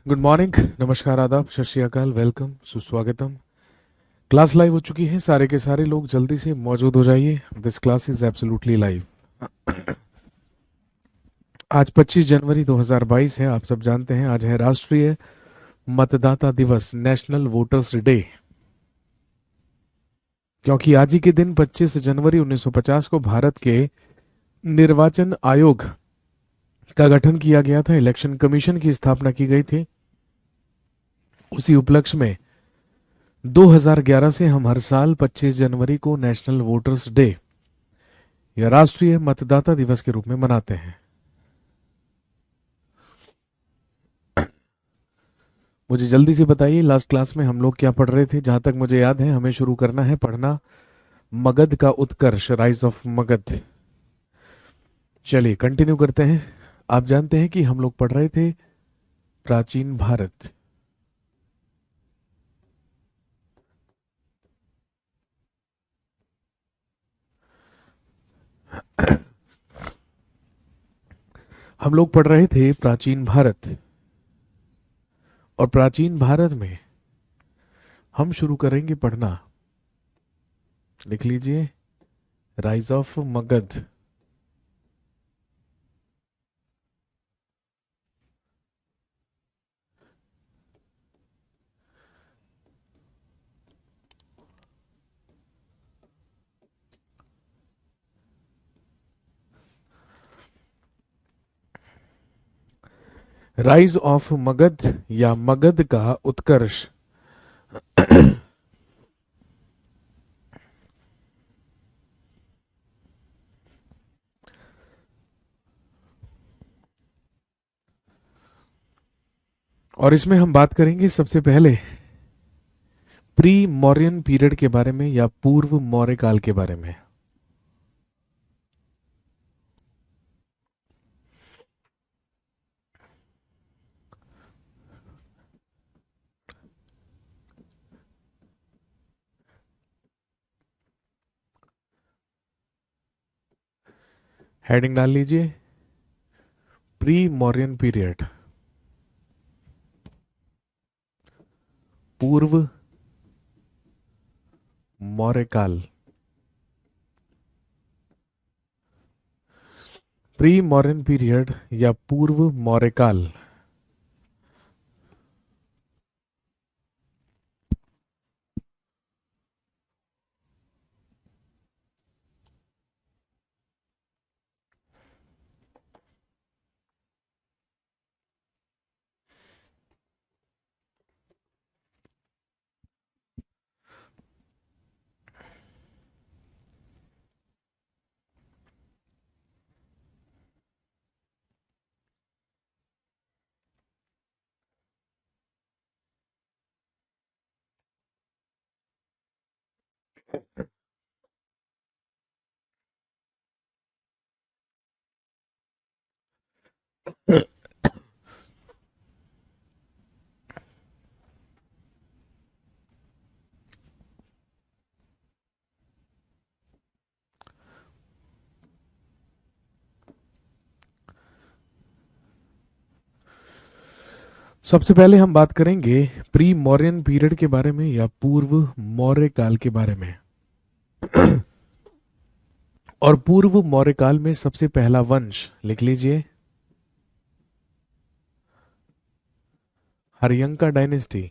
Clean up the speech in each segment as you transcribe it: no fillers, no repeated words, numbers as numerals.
Good morning, नमस्कार, आदाब, सत श्री अकाल, वेलकम, सुस्वागतम। क्लास लाइव हो चुकी है। सारे के सारे लोग जल्दी से मौजूद हो जाइए। This class is absolutely live. आज 25 जनवरी 2022 है। आप सब जानते हैं आज है राष्ट्रीय मतदाता दिवस, नेशनल वोटर्स डे। क्योंकि आज ही के दिन 25 जनवरी 1950 को भारत के निर्वाचन आयोग का गठन किया गया था, इलेक्शन कमीशन की स्थापना की गई थी। उसी उपलक्ष्य में 2011 से हम हर साल 25 जनवरी को नेशनल वोटर्स डे या राष्ट्रीय मतदाता दिवस के रूप में मनाते हैं। मुझे जल्दी से बताइए, लास्ट क्लास में हम लोग क्या पढ़ रहे थे? जहां तक मुझे याद है, हमें शुरू करना है पढ़ना मगध का उत्कर्ष, राइज ऑफ मगध। चलिए कंटिन्यू करते हैं। आप जानते हैं कि हम लोग पढ़ रहे थे प्राचीन भारत। हम लोग पढ़ रहे थे प्राचीन भारत, और प्राचीन भारत में हम शुरू करेंगे पढ़ना, लिख लीजिए, rise of Magadh. Rise of Magadh या मगध का उत्कर्ष। और इसमें हम बात करेंगे सबसे पहले प्री मौर्यन पीरियड के बारे में या पूर्व मौर्य काल के बारे में। हेडिंग डाल लीजिए, प्री मौर्यन पीरियड, पूर्व मौर्य काल। प्री मौर्यन पीरियड या पूर्व मौर्य काल। सबसे पहले हम बात करेंगे प्री मौर्यन पीरियड के बारे में या पूर्व मौर्य काल के बारे में। और पूर्व मौर्य काल में सबसे पहला वंश, लिख लीजिए, हरियंका डायनेस्टी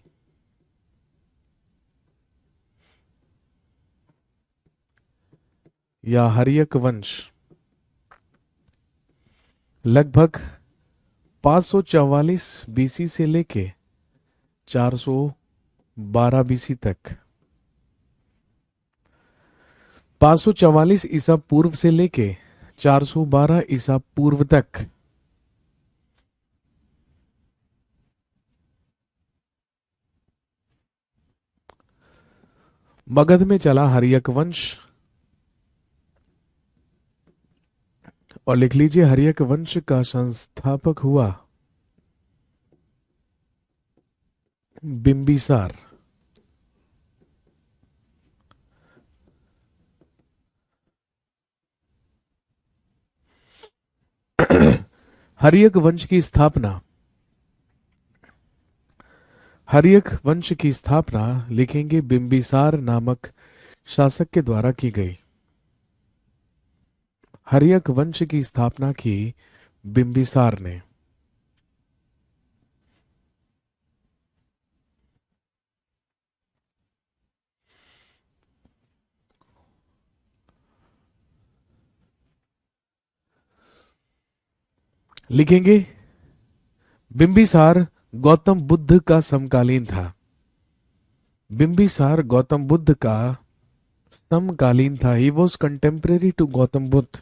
या हरियक वंश। लगभग 544 बीसी से लेके 412 बीसी तक। 544 ईसा पूर्व से लेके 412 ईसा पूर्व तक मगध में चला हरियक वंश। और लिख लीजिए, हरियक वंश का संस्थापक हुआ बिंबिसार। हरियक वंश की स्थापना हर्यक वंश की स्थापना लिखेंगे बिंबिसार नामक शासक के द्वारा की गई। हर्यक वंश की स्थापना की बिंबिसार ने। लिखेंगे बिंबिसार गौतम बुद्ध का समकालीन था। बिंबिसार गौतम बुद्ध का समकालीन था। He was contemporary to Gautam Buddha.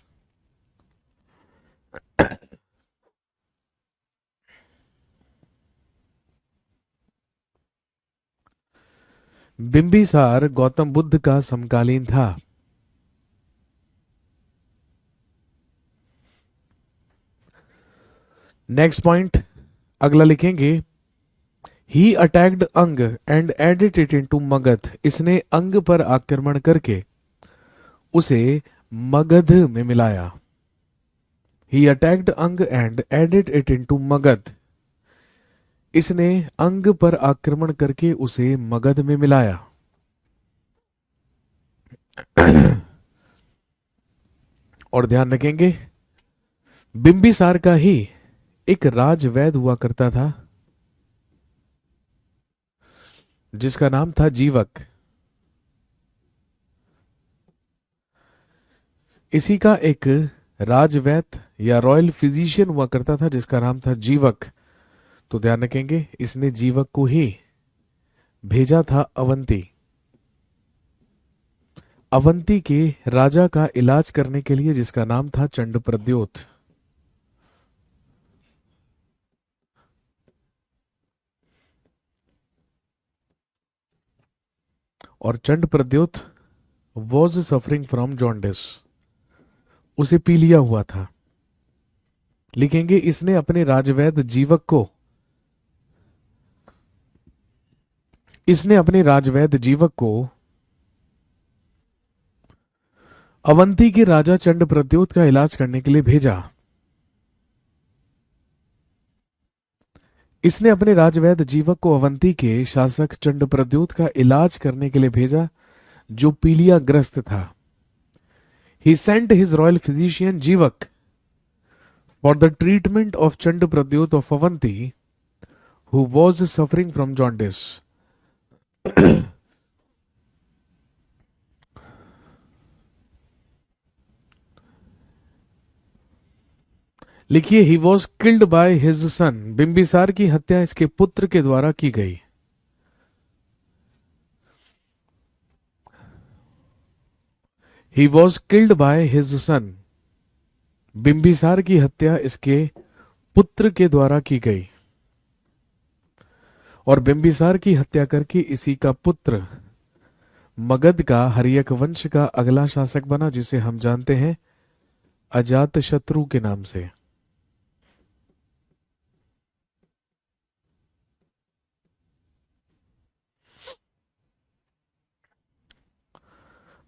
Bimbisara Gautam Buddha का समकालीन था। नेक्स्ट पॉइंट, अगला लिखेंगे he attacked Anga and added it into Magadh. इसने अंग पर आक्रमण करके उसे मगध में मिलाया। He attacked Anga and added it into Magadh. इसने अंग पर आक्रमण करके उसे मगध में मिलाया। और ध्यान रखेंगे बिंबिसार का ही एक राजवैद हुआ करता था जिसका नाम था जीवक। इसी का एक राजवैद या रॉयल फिजिशियन हुआ करता था जिसका नाम था जीवक। तो ध्यान रखेंगे इसने जीवक को ही भेजा था अवंती। अवंती के राजा का इलाज करने के लिए जिसका नाम था चंडप्रद्योत। और Chandpradyot was suffering from jaundice. उसे पीलिया हुआ था। लिखेंगे इसने अपने राजवैद जीवक को अवंती के राजा चंडप्रद्योत का इलाज करने के लिए भेजा। इसने अपने राजवैद जीवक को अवंती के शासक चंडप्रद्योत का इलाज करने के लिए भेजा जो पीलिया ग्रस्त था। He sent his royal physician Jivaka for the treatment of Chandapradyota of Avanti who was suffering from jaundice. लिखिए he was killed by his son. Bimbisara की हत्या इसके पुत्र के द्वारा की गई। He was killed by his son. Bimbisara की हत्या इसके पुत्र के द्वारा की गई। और बिंबिसार की हत्या करके इसी का पुत्र मगध का हर्यक वंश का अगला शासक बना जिसे हम जानते हैं अजात शत्रु के नाम से।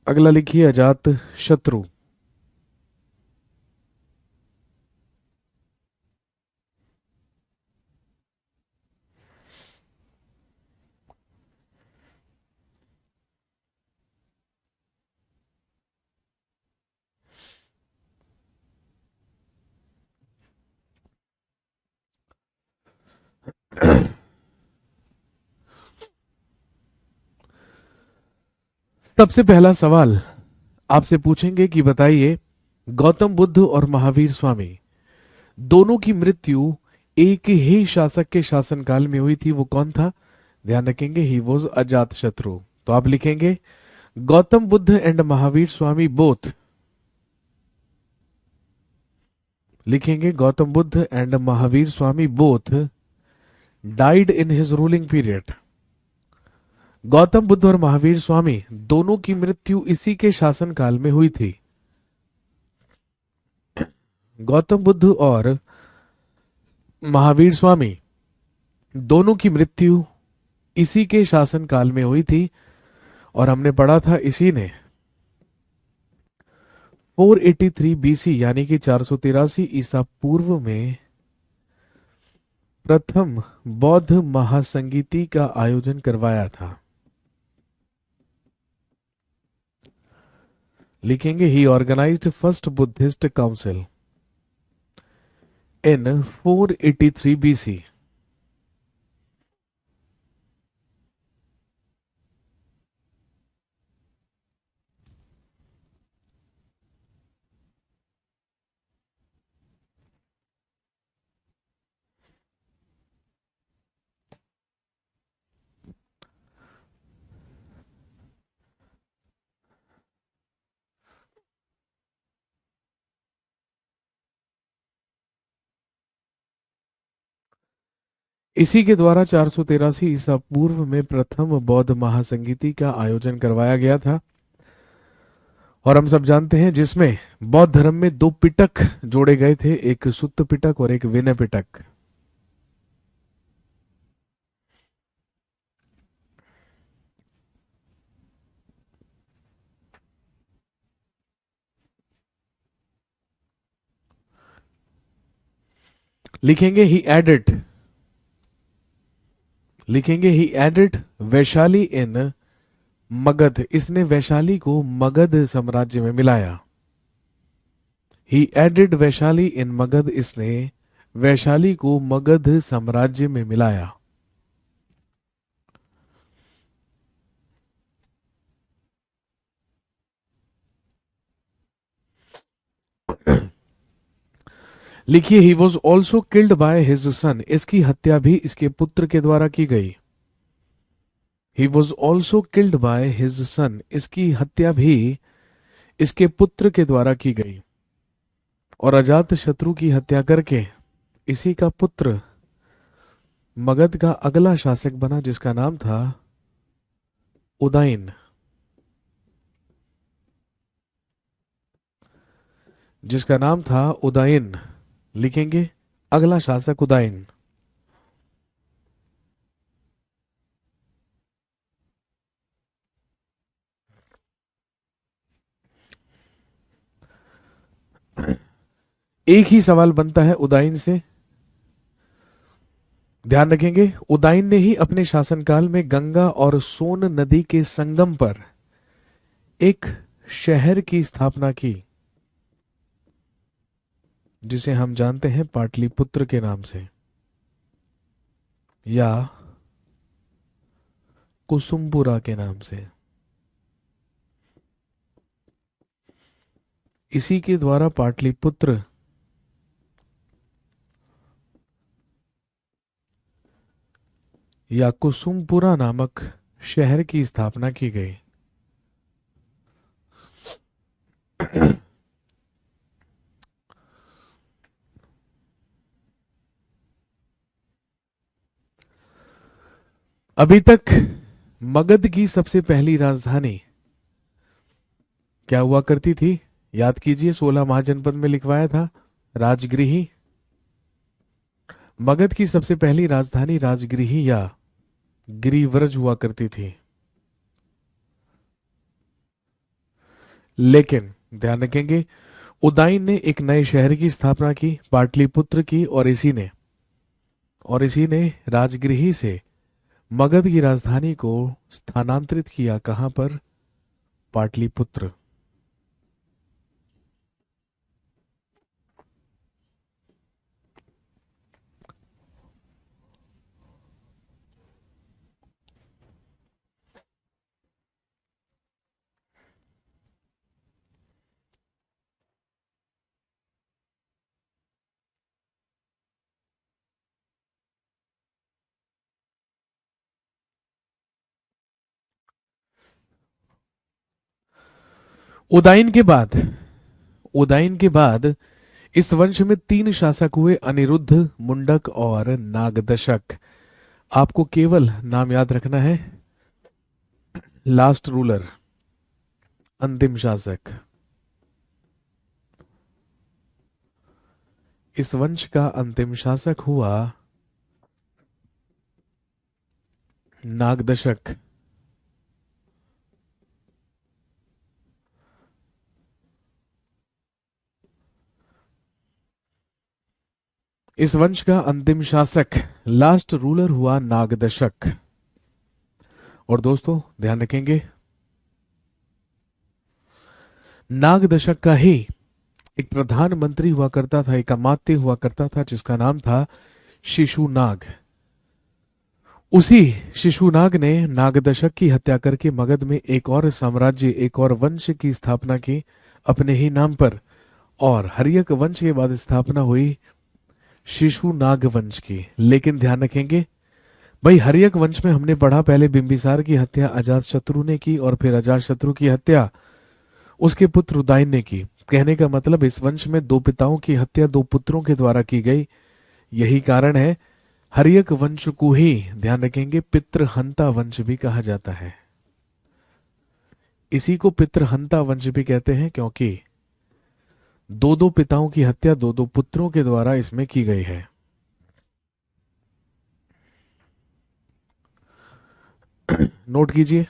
अगला लिखिए अजात शत्रु। सबसे पहला सवाल आपसे पूछेंगे कि बताइए गौतम बुद्ध और महावीर स्वामी दोनों की मृत्यु एक ही शासक के शासनकाल में हुई थी। वो कौन था? ध्यान रखेंगे ही वॉज अजात शत्रु। तो आप लिखेंगे गौतम बुद्ध एंड महावीर स्वामी बोथ। लिखेंगे Gautam Buddha and Mahavir Swami both died in his ruling period. Gautam Buddha और महावीर स्वामी दोनों की मृत्यु इसी के शासनकाल में हुई थी। गौतम बुद्ध और महावीर स्वामी दोनों की मृत्यु इसी के शासनकाल में हुई थी। और हमने पढ़ा था इसी ने 483 बीसी यानी कि 483 ईसा पूर्व में प्रथम बौद्ध महासंगीति का आयोजन करवाया था? लिखेंगे ही ऑर्गेनाइज्ड फर्स्ट बुद्धिस्ट काउंसिल इन 483 BC। इसी के द्वारा 483 ईसा पूर्व में प्रथम बौद्ध महासंगीति का आयोजन करवाया गया था, और हम सब जानते हैं जिसमें बौद्ध धर्म में दो पिटक जोड़े गए थे, एक सुत्त पिटक और एक विनय पिटक। लिखेंगे ही एडेड, लिखेंगे ही एडेड वैशाली इन मगध, इसने वैशाली को मगध साम्राज्य में मिलाया। ही एडेड वैशाली इन मगध, इसने वैशाली को मगध साम्राज्य में मिलाया। लिखिए he was also killed by his सन, इसकी हत्या भी इसके पुत्र के द्वारा की गई। He was also killed by his सन, इसकी हत्या भी इसके पुत्र के द्वारा की गई। और अजात शत्रु की हत्या करके इसी का पुत्र मगध का अगला शासक बना, जिसका नाम था उदयन, जिसका नाम था उदयन। लिखेंगे अगला शासक उदयन। एक ही सवाल बनता है उदयन से, ध्यान रखेंगे। उदयन ने ही अपने शासनकाल में गंगा और सोन नदी के संगम पर एक शहर की स्थापना की, जिसे हम जानते हैं पाटलिपुत्र के नाम से या कुसुमपुरा के नाम से। इसी के द्वारा पाटलिपुत्र या कुसुमपुरा नामक शहर की स्थापना की गई। अभी तक मगध की सबसे पहली राजधानी क्या हुआ करती थी? याद कीजिए, 16 महाजनपद में लिखवाया था राजगृही। मगध की सबसे पहली राजधानी राजगृही या गिरिव्रज हुआ करती थी। लेकिन ध्यान रखेंगे, उदयन ने एक नए शहर की स्थापना की, पाटलिपुत्र की, और इसी ने राजगृही से मगध की राजधानी को स्थानांतरित किया। कहां पर? पाटलिपुत्र। उदयन के बाद उदयन के बाद इस वंश में 3 शासक हुए, अनिरुद्ध, मुंडक और नागदशक। आपको केवल नाम याद रखना है। लास्ट रूलर, अंतिम शासक। इस वंश का अंतिम शासक हुआ नागदशक। इस वंश का अंतिम शासक, लास्ट रूलर हुआ नागदशक। और दोस्तों ध्यान रखेंगे, नागदशक का ही एक प्रधानमंत्री हुआ करता था, एक अमात्य हुआ करता था, जिसका नाम था शिशुनाग। उसी शिशुनाग ने नागदशक की हत्या करके मगध में एक और साम्राज्य, एक और वंश की स्थापना की अपने ही नाम पर। और हर्यक वंश के बाद स्थापना हुई शिशुनाग वंश की। लेकिन ध्यान रखेंगे भाई, हर्यक वंश में हमने पढ़ा पहले बिंबिसार की हत्या अजातशत्रु ने की, और फिर अजातशत्रु की हत्या उसके पुत्र उदयन ने की। कहने का मतलब इस वंश में दो पिताओं की हत्या दो पुत्रों के द्वारा की गई। यही कारण है हर्यक वंश को ही, ध्यान रखेंगे, पितृहंता वंश भी कहा जाता है। इसी को पितृहंता वंश भी कहते हैं क्योंकि दो दो पिताओं की हत्या दो दो पुत्रों के द्वारा इसमें की गई है। नोट कीजिए।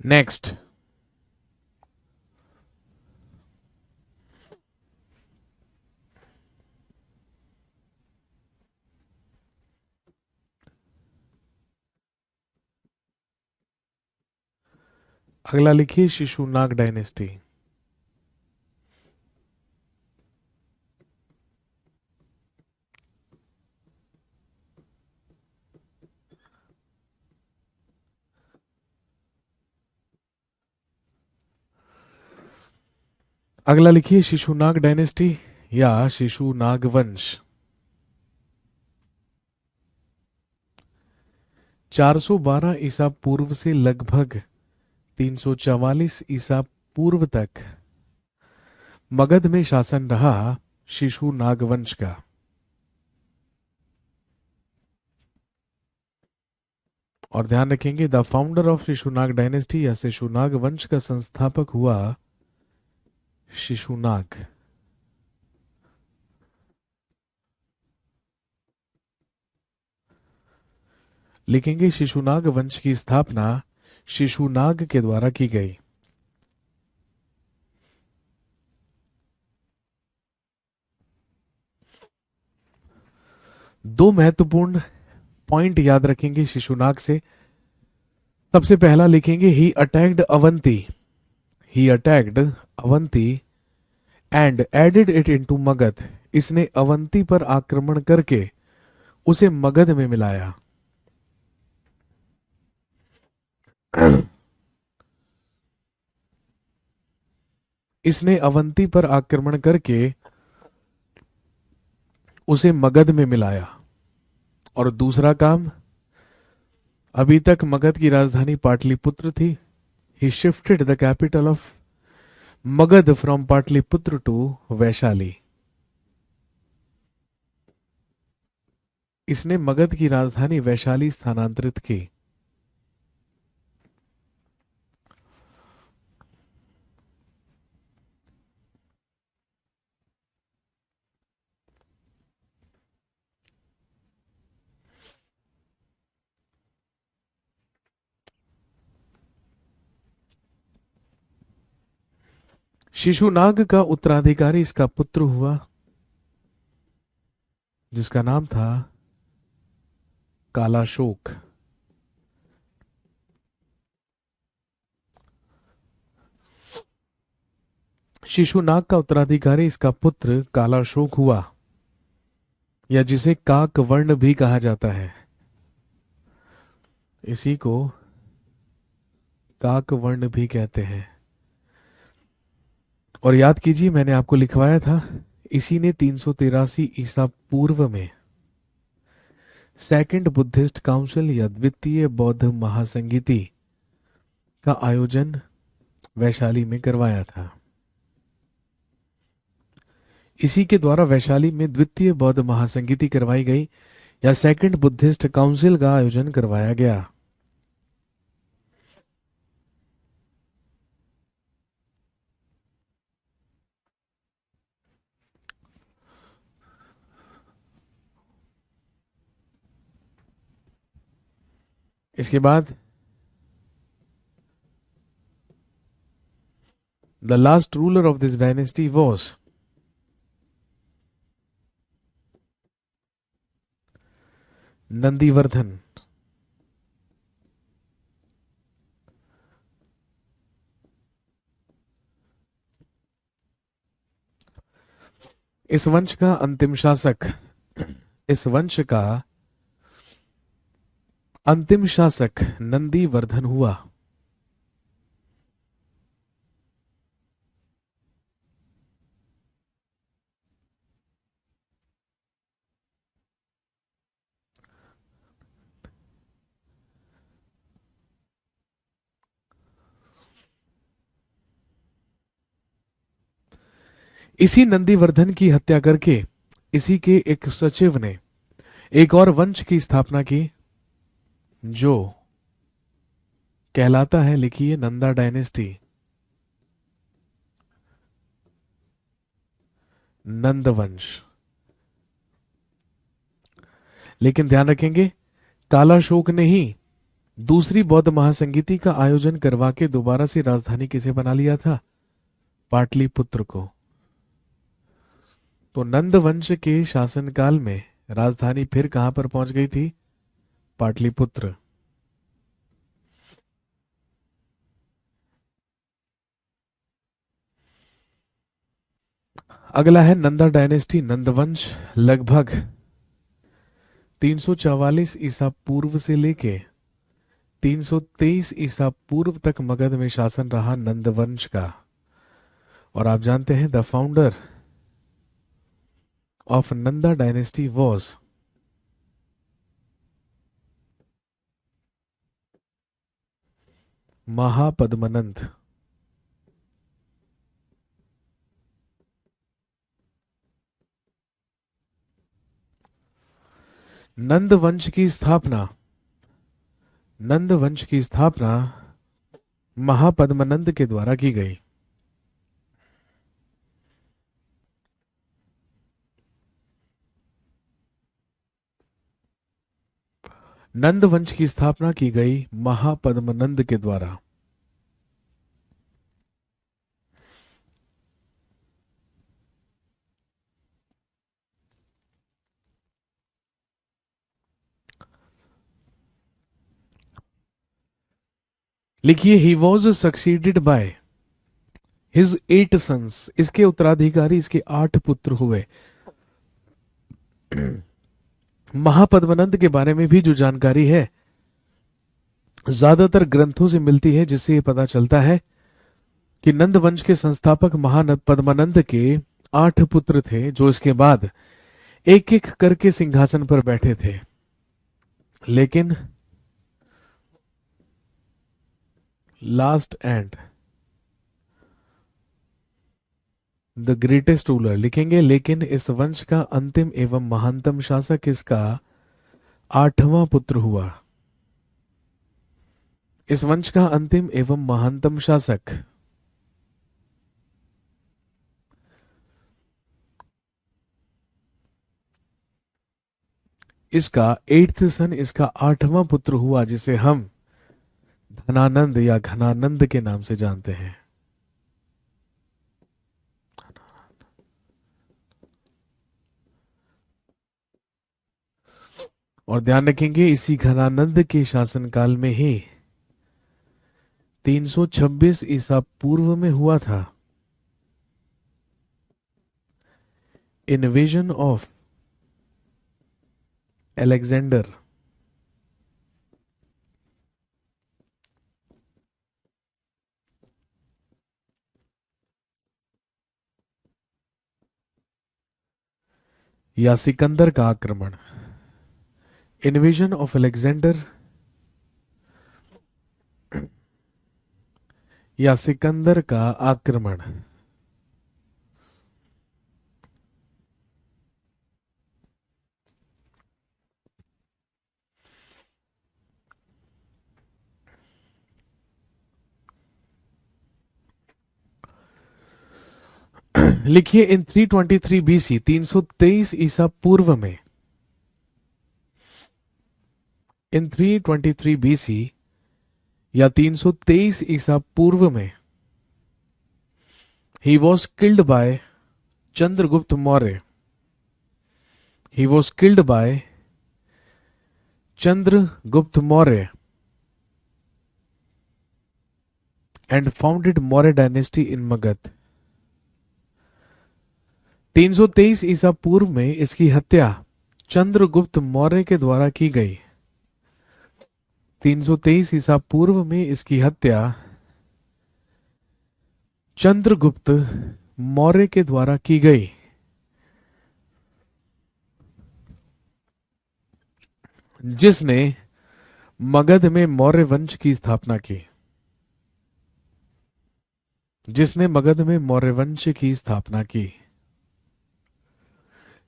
नेक्स्ट, अगला लिखिए शिशुनाग डायनेस्टी। अगला लिखिए शिशुनाग डायनेस्टी या शिशुनाग वंश। 412 ईसा पूर्व से लगभग 344 ईसा पूर्व तक मगध में शासन रहा शिशुनाग वंश का। और ध्यान रखेंगे, the founder of Shishunaga dynasty या शिशुनाग वंश का संस्थापक हुआ शिशुनाग। लिखेंगे शिशुनाग वंश की स्थापना शिशुनाग के द्वारा की गई। दो महत्वपूर्ण पॉइंट याद रखेंगे शिशुनाग से। सबसे पहला लिखेंगे he attacked Avanti, he attacked Avanti and added it into Magadh. इसने अवंती पर आक्रमण करके उसे मगध में मिलाया। इसने अवंती पर आक्रमण करके उसे मगध में मिलाया। और दूसरा काम, अभी तक मगध की राजधानी पाटलिपुत्र थी। He shifted the capital of Magadha from Pataliputra to Vaishali. इसने मगध की राजधानी वैशाली स्थानांतरित की। शिशुनाग का उत्तराधिकारी इसका पुत्र हुआ, जिसका नाम था कालाशोक। शिशुनाग का उत्तराधिकारी इसका पुत्र कालाशोक हुआ, या जिसे काकवर्ण भी कहा जाता है। इसी को काकवर्ण भी कहते हैं। और याद कीजिए, मैंने आपको लिखवाया था, इसी ने 383 ईसा पूर्व में सेकंड बुद्धिस्ट काउंसिल या द्वितीय बौद्ध महासंगीति का आयोजन वैशाली में करवाया था। इसी के द्वारा वैशाली में द्वितीय बौद्ध महासंगीति करवाई गई या सेकंड बुद्धिस्ट काउंसिल का आयोजन करवाया गया। इसके बाद the last ruler of this dynasty was Nandivardhan. इस वंश का अंतिम शासक इस वंश का अंतिम शासक नंदीवर्धन हुआ। इसी नंदीवर्धन की हत्या करके इसी के एक सचिव ने एक और वंश की स्थापना की जो कहलाता है, लिखिए, नंदा डायनेस्टी, नंद वंश। लेकिन ध्यान रखेंगे, कालाशोक ने ही दूसरी बौद्ध महासंगीति का आयोजन करवा के दोबारा से राजधानी किसे बना लिया था? पाटलिपुत्र को। तो नंद वंश के शासनकाल में राजधानी फिर कहां पर पहुंच गई थी? पाटलिपुत्र। अगला है नंदा डायनेस्टी, नंदवंश। लगभग 344 ईसा पूर्व से लेके 323 ईसा पूर्व तक मगध में शासन रहा नंदवंश का। और आप जानते हैं the founder of Nanda dynasty was Mahapadmananda. Nanda वंश की स्थापना महापद्मनंद के द्वारा की गई। नंद वंश की स्थापना की गई महापद्मनंद के द्वारा। लिखिए, he was succeeded by his 8 sons. इसके उत्तराधिकारी इसके 8 पुत्र हुए। महापद्मनंद के बारे में भी जो जानकारी है ज्यादातर ग्रंथों से मिलती है, जिससे ये पता चलता है कि नंद वंश के संस्थापक महापद्मनंद के 8 पुत्र थे, जो इसके बाद एक एक करके सिंहासन पर बैठे थे। लेकिन last and the greatest ruler, लिखेंगे, लेकिन इस वंश का अंतिम एवं महानतम शासक इसका 8वां पुत्र हुआ। इस वंश का अंतिम एवं महानतम शासक इसका 8th सन, इसका 8वां पुत्र हुआ, जिसे हम धनानंद या घनानंद के नाम से जानते हैं। और ध्यान रखेंगे, इसी घनानंद के शासनकाल में ही 326 ईसा पूर्व में हुआ था इन्वेजन ऑफ अलेक्जेंडर। या सिकंदर का आक्रमण। इन्वेजन ऑफ अलेक्जेंडर या सिकंदर का आक्रमण। लिखिए इन 323 बीसी 323 ईसा पूर्व में, इन 323 बीसी या 323 ईसा पूर्व में, ही was killed bye Chandragupta Maurya, he was killed bye Chandragupta Maurya and founded Maurya dynasty in Magadh. 323 ईसा पूर्व में इसकी हत्या चंद्रगुप्त मौर्य के द्वारा की गई। 323 ईसा पूर्व में इसकी हत्या चंद्रगुप्त मौर्य के द्वारा की गई, जिसने मगध में मौर्य वंश की स्थापना की, जिसने मगध में मौर्य वंश की स्थापना की।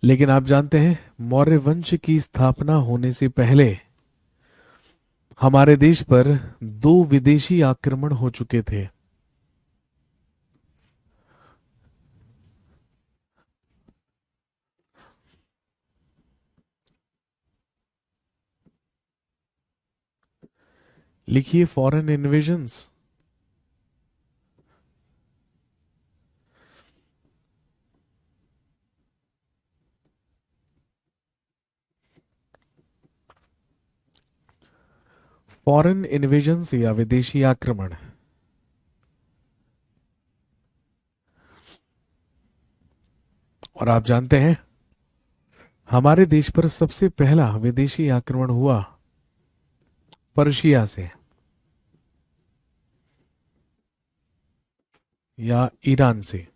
लेकिन आप जानते हैं मौर्य वंश की स्थापना होने से पहले हमारे देश पर 2 विदेशी आक्रमण हो चुके थे। लिखिए फॉरेन इन्वेजन्स। फॉरेन इन्वेजन्स या विदेशी आक्रमण। और आप जानते हैं हमारे देश पर सबसे पहला विदेशी आक्रमण हुआ पर्शिया से या ईरान से।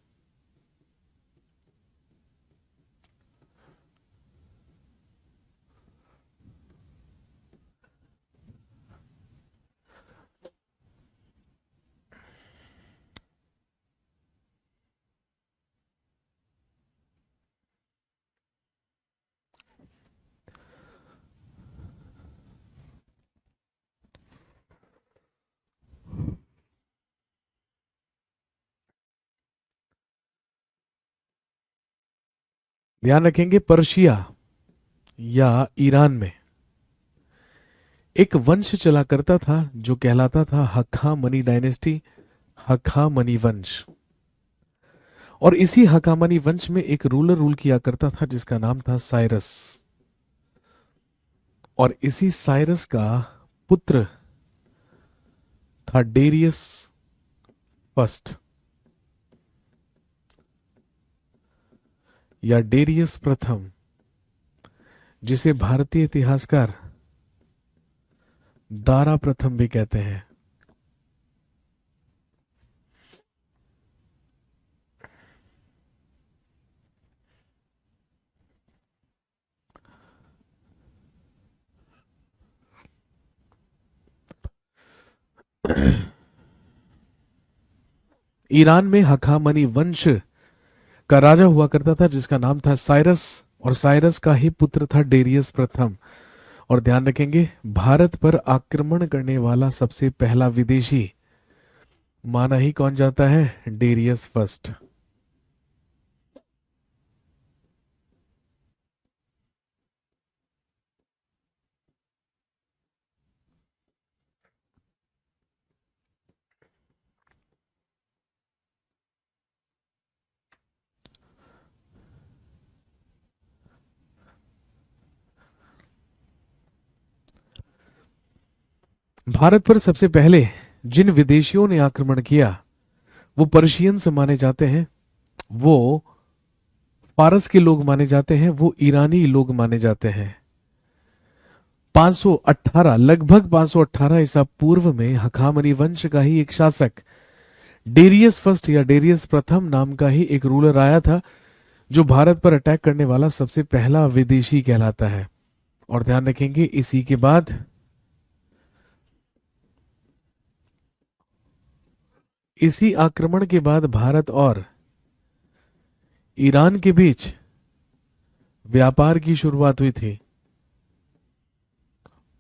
ध्यान रखेंगे पर्शिया या ईरान में एक वंश चला करता था जो कहलाता था हखामनी डायनेस्टी, हखामनी वंश। और इसी हखामनी वंश में एक रूलर रूल किया करता था जिसका नाम था साइरस। और इसी साइरस का पुत्र था डेरियस फर्स्ट या डेरियस प्रथम, जिसे भारतीय इतिहासकार दारा प्रथम भी कहते हैं। ईरान में हखामनी वंश का राजा हुआ करता था जिसका नाम था साइरस, और साइरस का ही पुत्र था डेरियस प्रथम। और ध्यान रखेंगे भारत पर आक्रमण करने वाला सबसे पहला विदेशी माना ही कौन जाता है? Darius first. भारत पर सबसे पहले जिन विदेशियों ने आक्रमण किया वो पर्शियंस माने जाते हैं, वो फारस के लोग माने जाते हैं, वो ईरानी लोग माने जाते हैं। 518 लगभग 518 ईसा पूर्व में हखामनी वंश का ही एक शासक डेरियस फर्स्ट या डेरियस प्रथम नाम का ही एक रूलर आया था जो भारत पर अटैक करने वाला सबसे पहला विदेशी कहलाता है। और ध्यान रखेंगे इसी के बाद इसी आक्रमण के बाद भारत और ईरान के बीच व्यापार की शुरुआत हुई थी।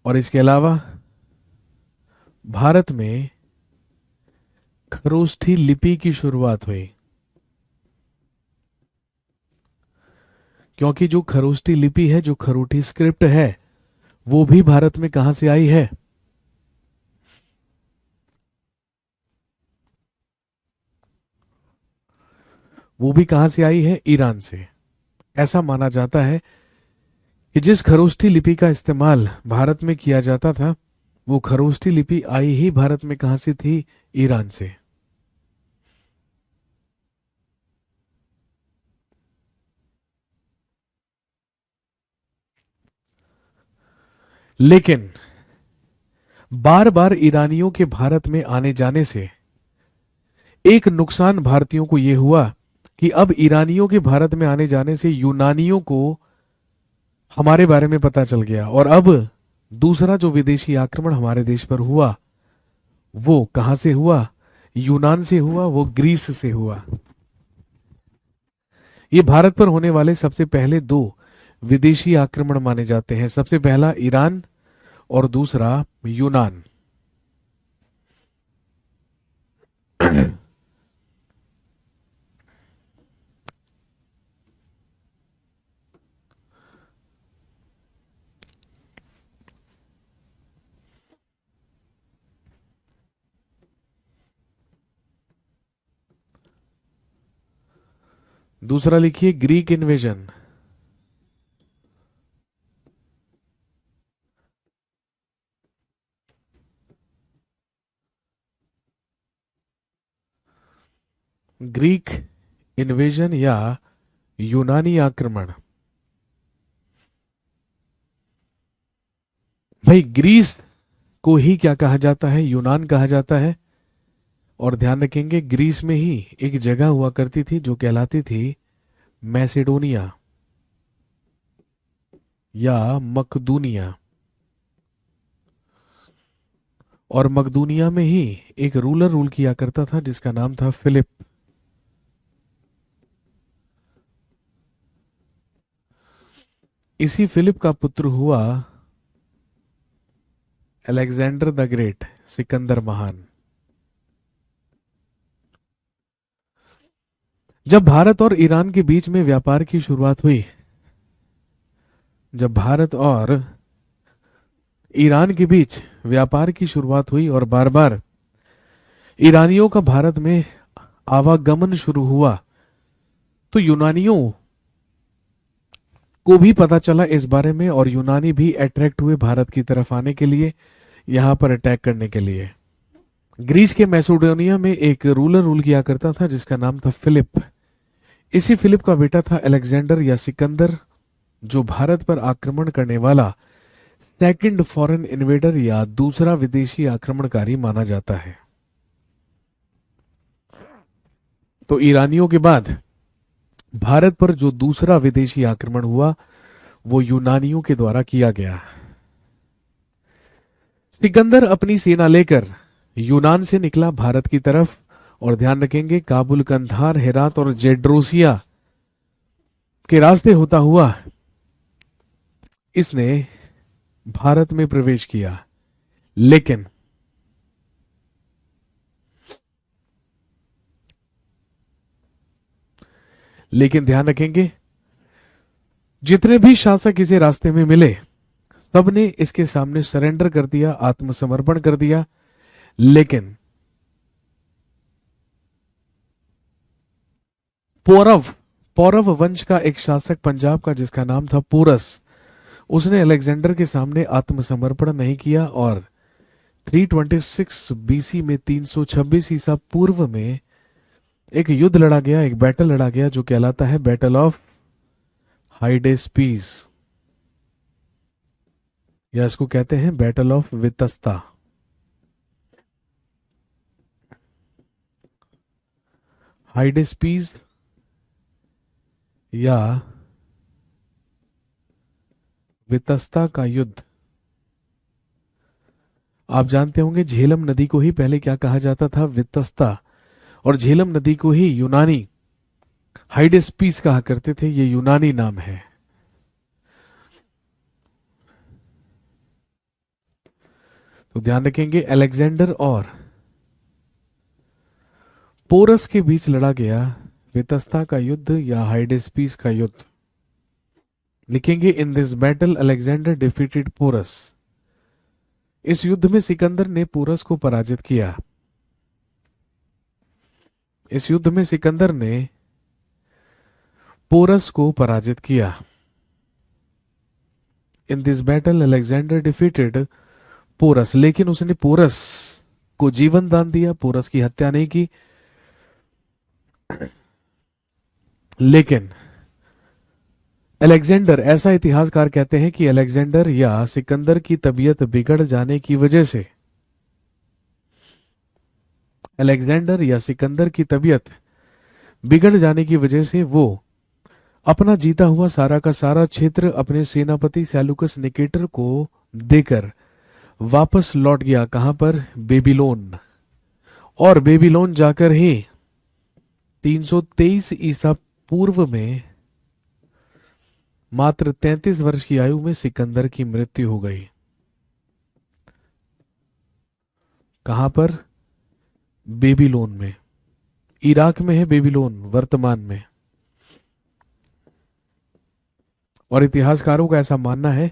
और इसके अलावा भारत में खरोष्ठी लिपि की शुरुआत हुई। क्योंकि जो खरोष्टी लिपि है, जो खरोटी स्क्रिप्ट है, वो भी भारत में कहां से आई है? वो भी कहां से आई है? ईरान से। ऐसा माना जाता है कि जिस खरोष्टी लिपि का इस्तेमाल भारत में किया जाता था, वो खरोष्टी लिपि आई ही भारत में कहां से थी? ईरान से। लेकिन बार बार ईरानियों के भारत में आने जाने से एक नुकसान भारतीयों को यह हुआ कि अब ईरानियों के भारत में आने जाने से यूनानियों को हमारे बारे में पता चल गया, और अब दूसरा जो विदेशी आक्रमण हमारे देश पर हुआ, वो कहां से हुआ? यूनान से हुआ, वो ग्रीस से हुआ। ये भारत पर होने वाले सबसे पहले दो विदेशी आक्रमण माने जाते हैं। सबसे पहला ईरान और दूसरा यूनान। दूसरा लिखिए ग्रीक इन्वेजन। ग्रीक इन्वेजन या यूनानी आक्रमण। भाई, ग्रीस को ही क्या कहा जाता है? यूनान कहा जाता है। और ध्यान रखेंगे, ग्रीस में ही एक जगह हुआ करती थी जो कहलाती थी मैसेडोनिया या मकदूनिया। और मकदूनिया में ही एक रूलर रूल किया करता था जिसका नाम था फिलिप। इसी फिलिप का पुत्र हुआ अलेक्जेंडर द ग्रेट, सिकंदर महान। जब भारत और ईरान के बीच में व्यापार की शुरुआत हुई, जब भारत और ईरान के बीच व्यापार की शुरुआत हुई और बार बार ईरानियों का भारत में आवागमन शुरू हुआ, तो यूनानियों को भी पता चला इस बारे में, और यूनानी भी अट्रैक्ट हुए भारत की तरफ आने के लिए, यहां पर अटैक करने के लिए। ग्रीस के मैसेडोनिया में एक रूलर रूल किया करता था जिसका नाम था फिलिप। इसी फिलिप का बेटा था अलेक्जेंडर या सिकंदर, जो भारत पर आक्रमण करने वाला सेकंड फॉरेन इन्वेडर या दूसरा विदेशी आक्रमणकारी माना जाता है। तो ईरानियों के बाद भारत पर जो दूसरा विदेशी आक्रमण हुआ, वो यूनानियों के द्वारा किया गया। सिकंदर अपनी सेना लेकर यूनान से निकला भारत की तरफ, और ध्यान रखेंगे काबुल, कंधार, हेरात और जेड्रोसिया के रास्ते होता हुआ इसने भारत में प्रवेश किया। लेकिन ध्यान रखेंगे, जितने भी शासक इसे रास्ते में मिले, सबने इसके सामने सरेंडर कर दिया, आत्मसमर्पण कर दिया। लेकिन पौरव पौरव वंश का एक शासक पंजाब का जिसका नाम था पोरस, उसने अलेक्जेंडर के सामने आत्मसमर्पण नहीं किया, और 326 बीसी में, 326 ईसा पूर्व में एक युद्ध लड़ा गया, एक बैटल लड़ा गया जो कहलाता है बैटल ऑफ हाइडेस्पीस, या इसको कहते हैं बैटल ऑफ वितस्ता। हाइडेस्पीस या वितस्ता का युद्ध। आप जानते होंगे झेलम नदी को ही पहले क्या कहा जाता था? वितस्ता। और झेलम नदी को ही यूनानी हाइडेस्पीस कहा करते थे। ये यूनानी नाम है। तो ध्यान रखेंगे, अलेक्जेंडर और पोरस के बीच लड़ा गया वितस्ता का युद्ध या हाइडेस्पीस का युद्ध। लिखेंगे in this battle Alexander defeated Porus. इस युद्ध में सिकंदर ने पोरस को पराजित किया। इस युद्ध में सिकंदर ने पोरस को पराजित किया। In this battle Alexander defeated Porus, लेकिन उसने पोरस को जीवन दान दिया, पोरस की हत्या नहीं की। लेकिन अलेक्जेंडर, ऐसा इतिहासकार कहते हैं कि अलेक्जेंडर या सिकंदर की तबीयत बिगड़ जाने की वजह से, अलेक्जेंडर या सिकंदर की तबीयत बिगड़ जाने की वजह से वो अपना जीता हुआ सारा का सारा क्षेत्र अपने सेनापति सेलुकस निकेटर को देकर वापस लौट गया। कहां पर? बेबीलोन। और बेबीलोन जाकर ही 323 ईसा पूर्व में मात्र 33 वर्ष की आयु में सिकंदर की मृत्यु हो गई। कहां पर? बेबीलोन में। इराक में है बेबीलोन वर्तमान में। और इतिहासकारों का ऐसा मानना है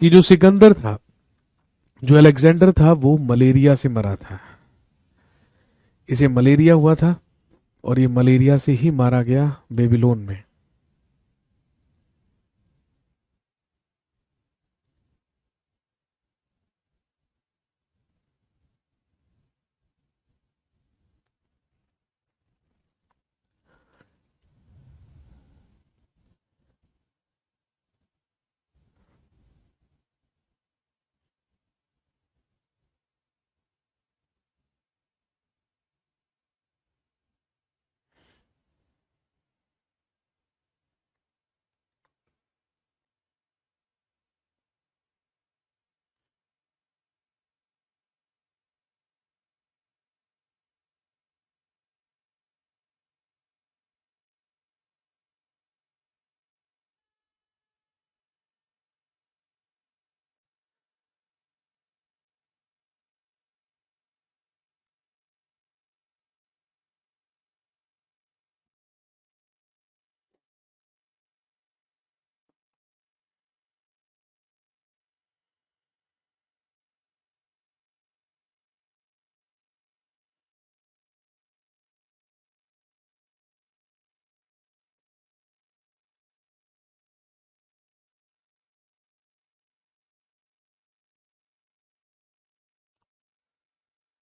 कि जो सिकंदर था, जो अलेक्जेंडर था, वो मलेरिया से मरा था। इसे मलेरिया हुआ था और ये मलेरिया से ही मारा गया बेबीलोन में।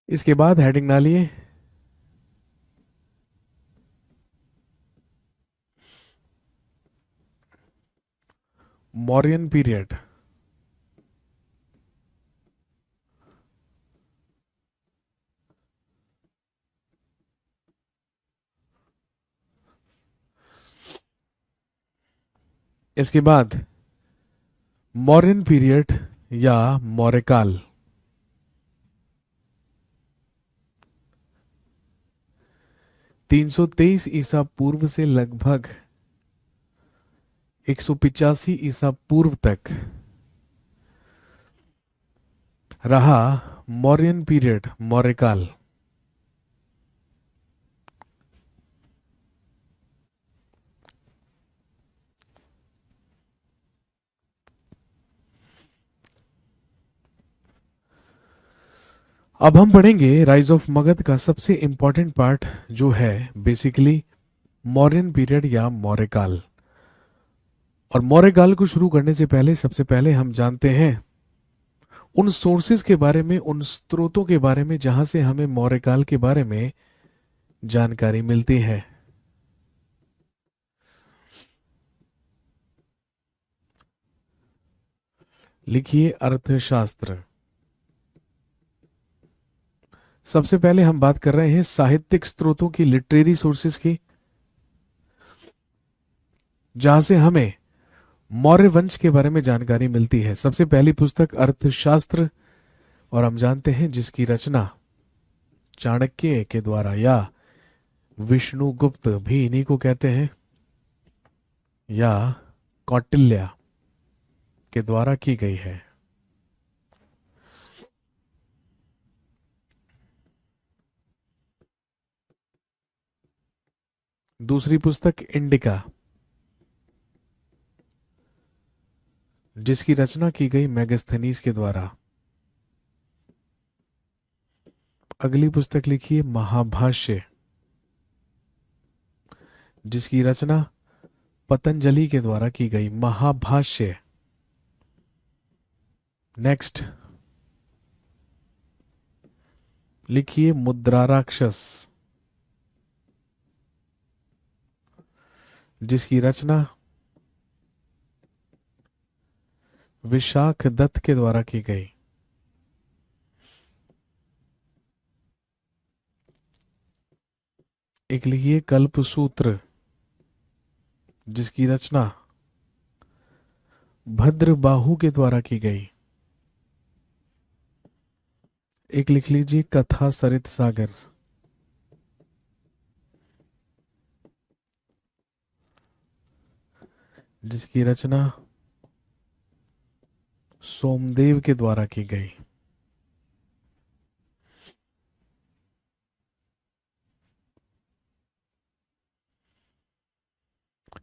इसके बाद हेडिंग डालिए मौर्यन पीरियड। इसके बाद मौर्यन पीरियड या मौर्यकाल। 323 ईसा पूर्व से लगभग 185 ईसा पूर्व तक रहा मौर्यन पीरियड, मौर्यकाल। अब हम पढ़ेंगे राइज ऑफ मगध का सबसे इंपॉर्टेंट पार्ट, जो है बेसिकली मौर्यन पीरियड या मौर्यकाल। और मौर्यकाल को शुरू करने से पहले सबसे पहले हम जानते हैं उन सोर्सेज के बारे में, उन स्रोतों के बारे में जहां से हमें मौर्यकाल के बारे में जानकारी मिलती है। लिखिए अर्थशास्त्र। सबसे पहले हम बात कर रहे हैं साहित्यिक स्रोतों की, लिटरेरी सोर्सेज की, जहां से हमें मौर्य वंश के बारे में जानकारी मिलती है। सबसे पहली पुस्तक अर्थशास्त्र, और हम जानते हैं जिसकी रचना चाणक्य के द्वारा या विष्णुगुप्त भी इन्हीं को कहते हैं, या कौटिल्य के द्वारा की गई है। दूसरी पुस्तक इंडिका। जिसकी रचना की गई मेगास्थनीज के द्वारा। अगली पुस्तक लिखिए महाभाष्य, जिसकी रचना पतंजलि के द्वारा की गई। महाभाष्य। नेक्स्ट लिखिए मुद्राराक्षस, जिसकी रचना विशाख दत्त के द्वारा की गई। एक लिखिए कल्पसूत्र, जिसकी रचना भद्रबाहु के द्वारा की गई। एक लिख लीजिए कथा सरित सागर, जिसकी रचना सोमदेव के द्वारा की गई।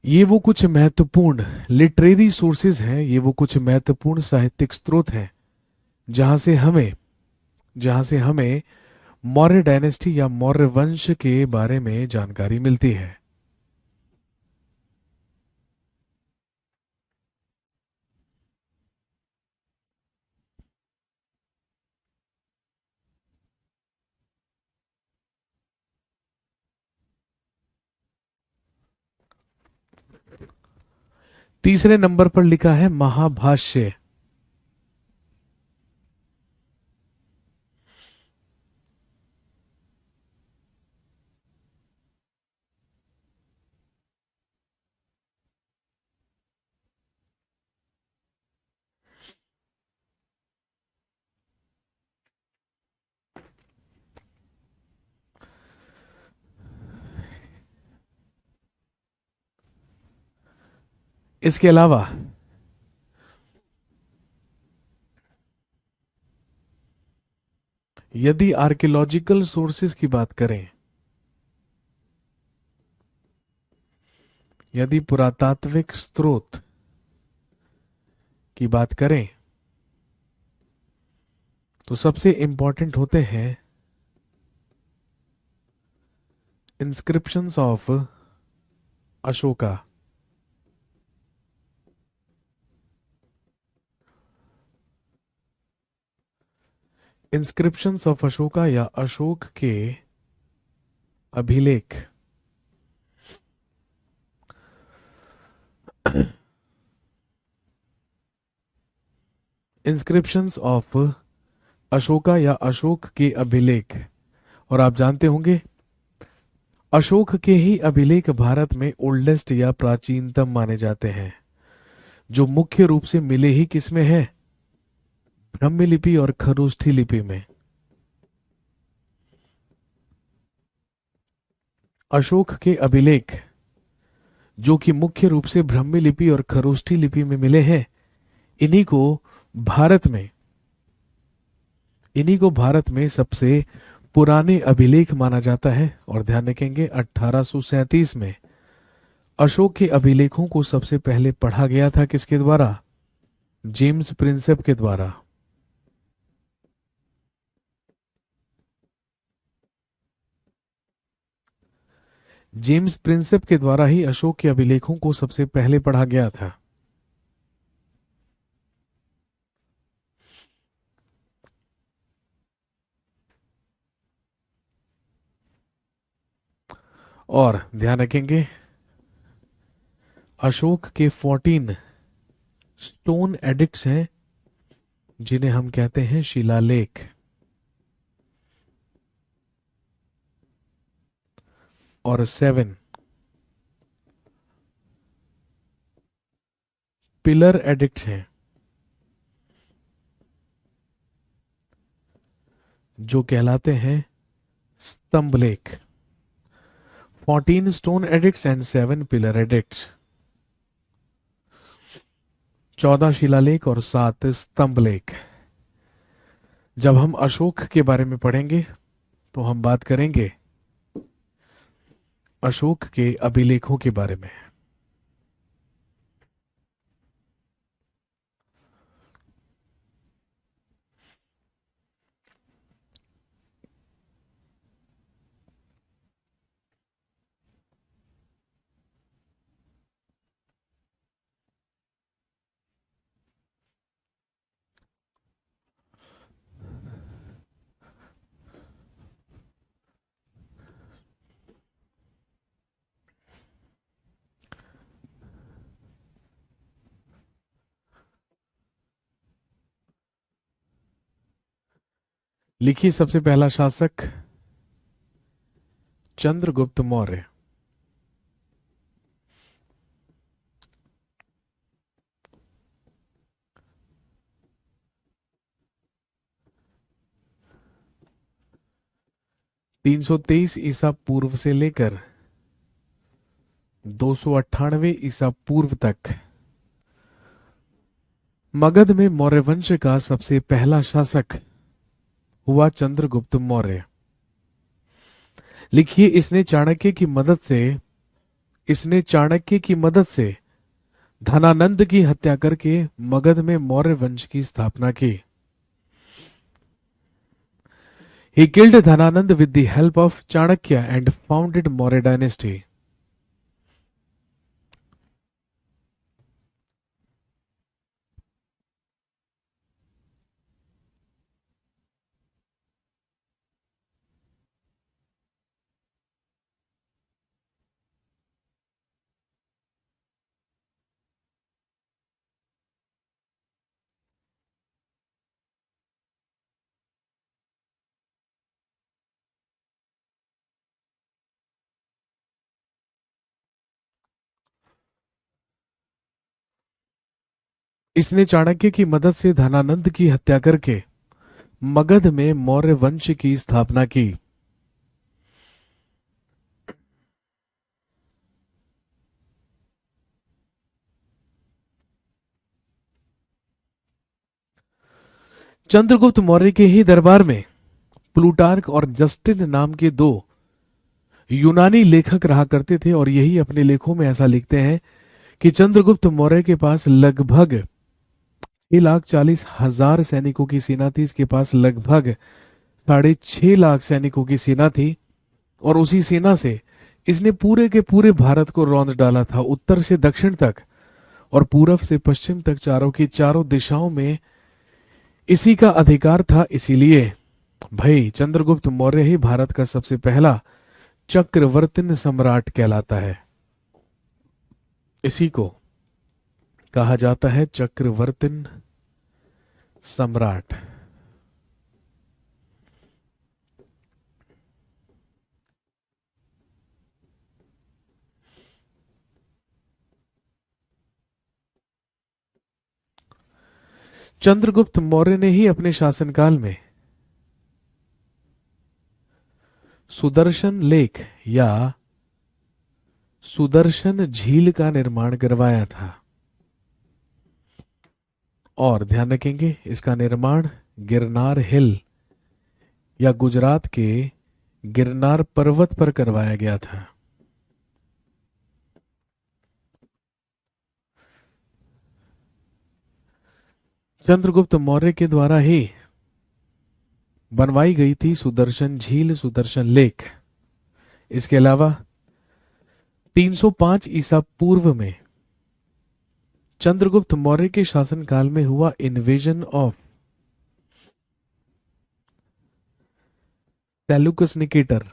ये वो कुछ महत्वपूर्ण लिटरेरी सोर्सेज हैं, ये वो कुछ महत्वपूर्ण साहित्यिक स्रोत हैं जहां से हमें मौर्य डायनेस्टी या मौर्य वंश के बारे में जानकारी मिलती है। तीसरे नंबर पर लिखा है महाभाष्य। इसके अलावा यदि आर्कियोलॉजिकल सोर्सेज की बात करें, यदि पुरातात्विक स्रोत की बात करें, तो सबसे इंपॉर्टेंट होते हैं inscriptions of Ashoka. Inscriptions of Ashoka या अशोक के अभिलेख। इंस्क्रिप्शंस ऑफ अशोका या अशोक के अभिलेख। और आप जानते होंगे अशोक के ही अभिलेख भारत में ओल्डेस्ट या प्राचीनतम माने जाते हैं, जो मुख्य रूप से मिले ही किसमें है, ब्राह्मी लिपि और खरोष्ठी लिपि में। अशोक के अभिलेख जो कि मुख्य रूप से ब्राह्मी लिपि और खरोष्ठी लिपि में मिले हैं, इन्हीं को भारत में सबसे पुराने अभिलेख माना जाता है। और ध्यान रखेंगे 1837 में अशोक के अभिलेखों को सबसे पहले पढ़ा गया था किसके द्वारा, जेम्स प्रिंसेप के द्वारा। जेम्स प्रिंसेप के द्वारा ही अशोक के अभिलेखों को सबसे पहले पढ़ा गया था। और ध्यान रखेंगे अशोक के 14 स्टोन एडिक्ट्स हैं, जिन्हें हम कहते हैं शिलालेख। और 7 पिलर एडिक्ट्स हैं, जो कहलाते हैं स्तंभलेख। 14 stone addicts and 7 pillar addicts, 14 शिलालेख और 7 स्तंभलेख। जब हम अशोक के बारे में पढ़ेंगे तो हम बात करेंगे अशोक के अभिलेखों के बारे में। लिखिए सबसे पहला शासक चंद्रगुप्त मौर्य। तीन सौ तेईस ईसा पूर्व से लेकर 298 ईसा पूर्व तक मगध में मौर्य वंश का सबसे पहला शासक हुआ चंद्रगुप्त मौर्य। लिखिए इसने चाणक्य की मदद से धनानंद की हत्या करके मगध में मौर्य वंश की स्थापना की। He killed Dhananand with the help of Chanakya and founded Maurya dynasty. इसने चाणक्य की मदद से धनानंद की हत्या करके मगध में मौर्य वंश की स्थापना की। चंद्रगुप्त मौर्य के ही दरबार में प्लूटार्क और जस्टिन नाम के दो यूनानी लेखक रहा करते थे और यही अपने लेखों में ऐसा लिखते हैं कि चंद्रगुप्त मौर्य के पास लगभग 6,40,000 सैनिकों की सेना थी। इसके पास लगभग 6,50,000 सैनिकों की सेना थी और उसी सेना से इसने पूरे के पूरे भारत को रौंद डाला था, उत्तर से दक्षिण तक और पूरब से पश्चिम तक, चारों की चारों दिशाओं में इसी का अधिकार था। इसीलिए भाई चंद्रगुप्त मौर्य ही भारत का सबसे पहला चक्रवर्ती सम्राट कहलाता है। इसी को कहा जाता है चक्रवर्ती सम्राट। चंद्रगुप्त मौर्य ने ही अपने शासनकाल में सुदर्शन लेक या सुदर्शन झील का निर्माण करवाया था। और ध्यान रखेंगे इसका निर्माण गिरनार हिल या गुजरात के गिरनार पर्वत पर करवाया गया था। चंद्रगुप्त मौर्य के द्वारा ही बनवाई गई थी सुदर्शन झील, सुदर्शन लेक। इसके अलावा 305 ईसा पूर्व में चंद्रगुप्त मौर्य के शासनकाल में हुआ इन्वेजन ऑफ सेल्यूकस निकेटर।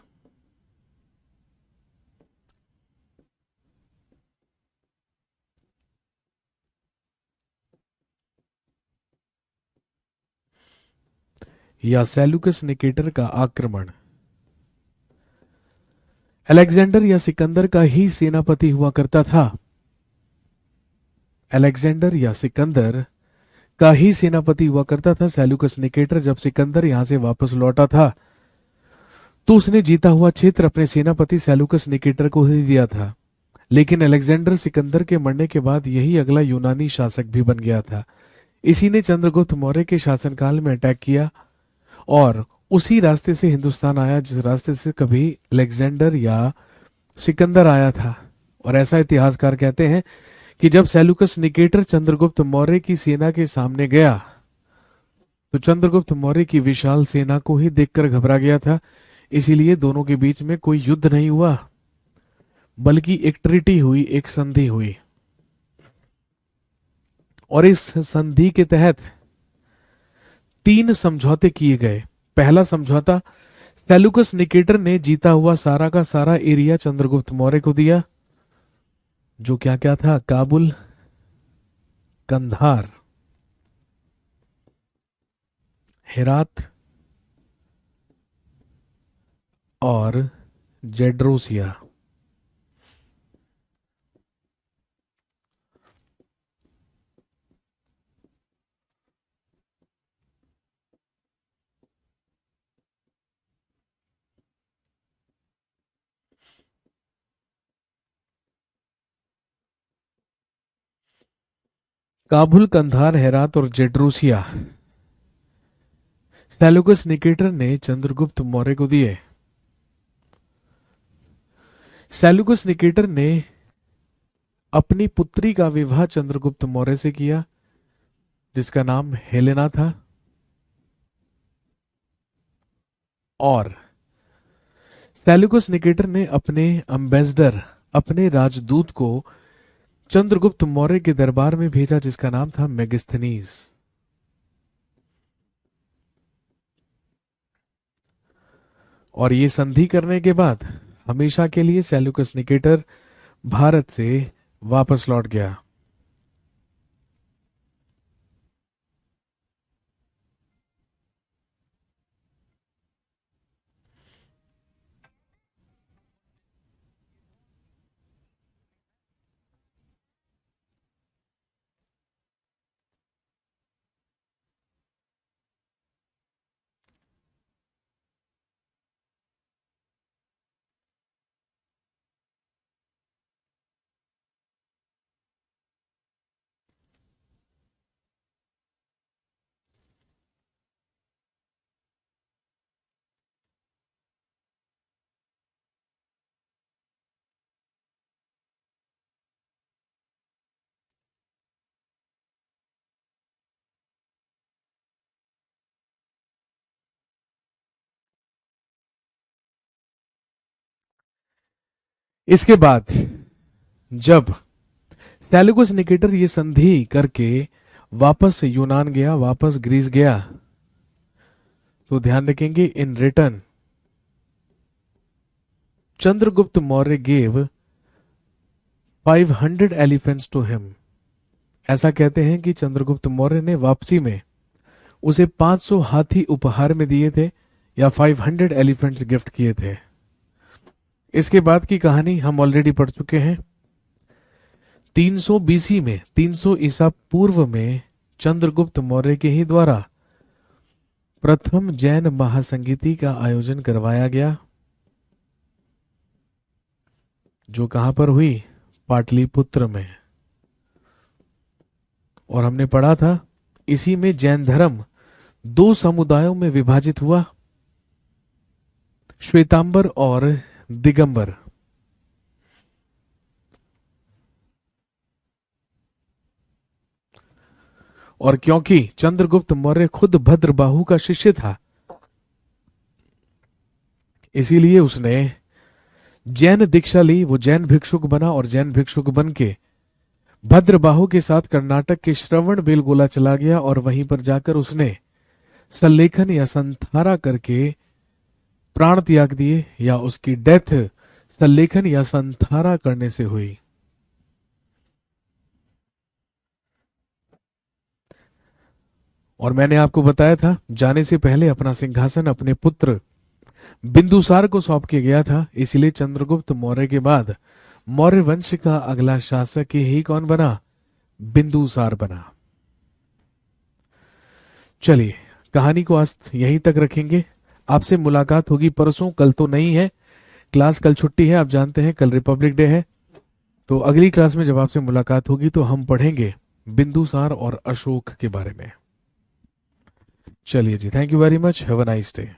या सेल्यूकस निकेटर का आक्रमण अलेक्जेंडर या सिकंदर का ही सेनापति हुआ करता था। अलेक्जेंडर या सिकंदर का ही सेनापति हुआ करता था सेल्यूकस निकेटर। जब सिकंदर यहां से वापस लौटा था तो उसने जीता हुआ क्षेत्र अपने सेनापति सेल्यूकस निकेटर को ही दिया था। लेकिन अलेक्जेंडर सिकंदर के मरने के बाद यही अगला यूनानी शासक भी बन गया था। इसी ने चंद्रगुप्त मौर्य के शासनकाल में अटैक किया और उसी रास्ते से हिंदुस्तान आया जिस रास्ते से कभी अलेक्जेंडर या सिकंदर आया था। और ऐसा इतिहासकार कहते हैं कि जब सेल्यूकस निकेटर चंद्रगुप्त मौर्य की सेना के सामने गया तो चंद्रगुप्त मौर्य की विशाल सेना को ही देखकर घबरा गया था। इसीलिए दोनों के बीच में कोई युद्ध नहीं हुआ बल्कि एक ट्रीटी हुई, एक संधि हुई। और इस संधि के तहत 3 समझौते किए गए। पहला समझौता, सेल्यूकस निकेटर ने जीता हुआ सारा का सारा एरिया चंद्रगुप्त मौर्य को दिया, जो क्या क्या था, काबुल, कंधार, हेरात, और जेड्रोसिया। काबुल, कंधार, हेरात और जेड्रोसिया सेल्यूकस निकेटर ने चंद्रगुप्त मौर्य को दिए। सेल्यूकस निकेटर ने अपनी पुत्री का विवाह चंद्रगुप्त मौर्य से किया, जिसका नाम हेलेना था, और सेल्यूकस निकेटर ने अपने अम्बेसडर, अपने राजदूत को चंद्रगुप्त मौर्य के दरबार में भेजा, जिसका नाम था मेगिस्थनीज। और ये संधि करने के बाद हमेशा के लिए सेल्यूकस निकेटर भारत से वापस लौट गया। इसके बाद जब सेल्यूकस निकेटर ये संधि करके वापस यूनान गया, वापस ग्रीस गया, तो ध्यान रखेंगे in return Chandragupta Maurya gave 500 elephants to him. ऐसा कहते हैं कि चंद्रगुप्त मौर्य ने वापसी में उसे 500 हाथी उपहार में दिए थे या 500 एलिफेंट्स गिफ्ट किए थे। इसके बाद की कहानी हम ऑलरेडी पढ़ चुके हैं। 300 बीसी में, 300 ईसा पूर्व में चंद्रगुप्त मौर्य के ही द्वारा प्रथम जैन महासंगीति का आयोजन करवाया गया, जो कहां पर हुई? पाटलिपुत्र में। और हमने पढ़ा था इसी में जैन धर्म 2 समुदायों में विभाजित हुआ, श्वेतांबर और दिगंबर। और क्योंकि चंद्रगुप्त मौर्य खुद भद्रबाहु का शिष्य था, इसीलिए उसने जैन दीक्षा ली, वो जैन भिक्षुक बना और जैन भिक्षुक बन के भद्रबाहु के साथ कर्नाटक के श्रवण बेलगोला चला गया और वहीं पर जाकर उसने सल्लेखन या संथारा करके प्राण त्याग दिए, या उसकी डेथ सल्लेखन या संथारा करने से हुई। और मैंने आपको बताया था जाने से पहले अपना सिंहासन अपने पुत्र बिंदुसार को सौंप के गया था, इसलिए चंद्रगुप्त मौर्य के बाद मौर्य वंश का अगला शासक ही कौन बना? बिंदुसार बना। चलिए कहानी को आज यहीं तक रखेंगे। आपसे मुलाकात होगी परसों, कल तो नहीं है क्लास, कल छुट्टी है, आप जानते हैं कल रिपब्लिक डे है। तो अगली क्लास में जब आपसे मुलाकात होगी तो हम पढ़ेंगे बिंदुसार और अशोक के बारे में। चलिए जी, thank you very much, have a nice day.